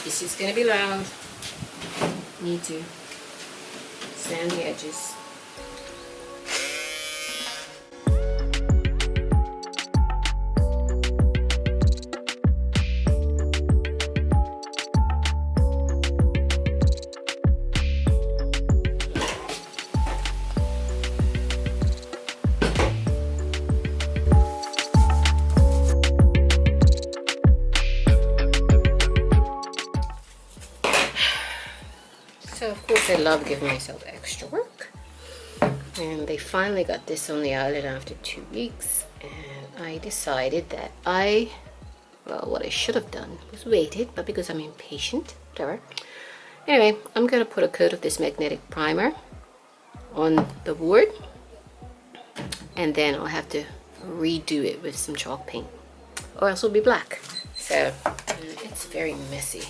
This is going to be loud. Need to sand the edges. So of course I love giving myself extra work, and they finally got this on the outlet after 2 weeks, and I decided that well, what I should have done was waited, but because I'm impatient, whatever. Anyway, I'm gonna put a coat of this magnetic primer on the board, and then I'll have to redo it with some chalk paint, or else it'll be black. So it's very messy.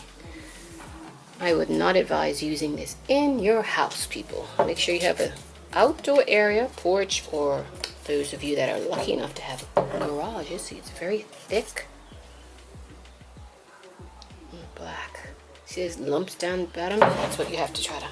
I would not advise using this in your house, people. Make sure you have an outdoor area, porch, or those of you that are lucky enough to have garages. See, it's very thick and black. See these lumps down the bottom? That's what you have to try to.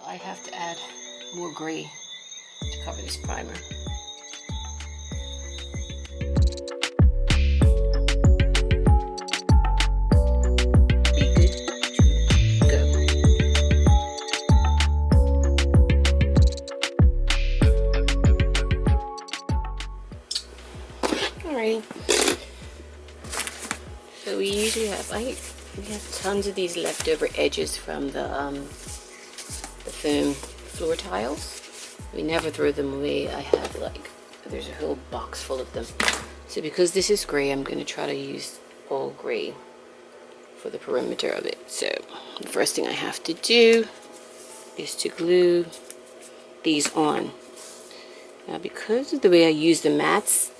I have to add more gray to cover this primer. Be good to go. Alright. So we usually have we have tons of these leftover edges from the foam floor tiles. We never throw them away. I have there's a whole box full of them. So because this is gray, I'm going to try to use all gray for the perimeter of it. So the first thing I have to do is to glue these on. Now because of the way I use the mats,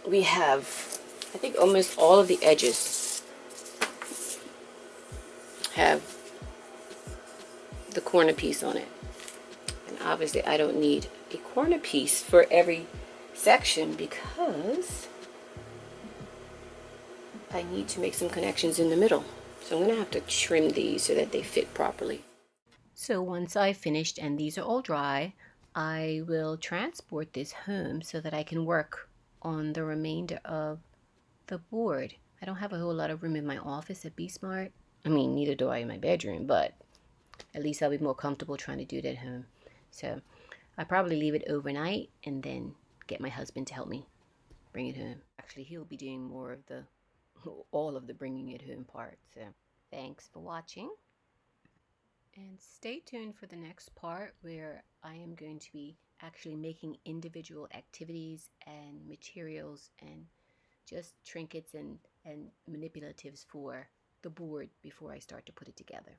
we have, I think almost all of the edges have the corner piece on it, and obviously I don't need a corner piece for every section because I need to make some connections in the middle. So I'm gonna have to trim these so that they fit properly. So once I've finished and these are all dry, I will transport this home so that I can work on the remainder of the board. I don't have a whole lot of room in my office at Be Smart. I mean, neither do I in my bedroom, but at least I'll be more comfortable trying to do it at home. So I'll probably leave it overnight and then get my husband to help me bring it home. Actually, he'll be doing more of all of the bringing it home part. So thanks for watching. And stay tuned for the next part where I am going to be actually making individual activities and materials and just trinkets and manipulatives for the board before I start to put it together.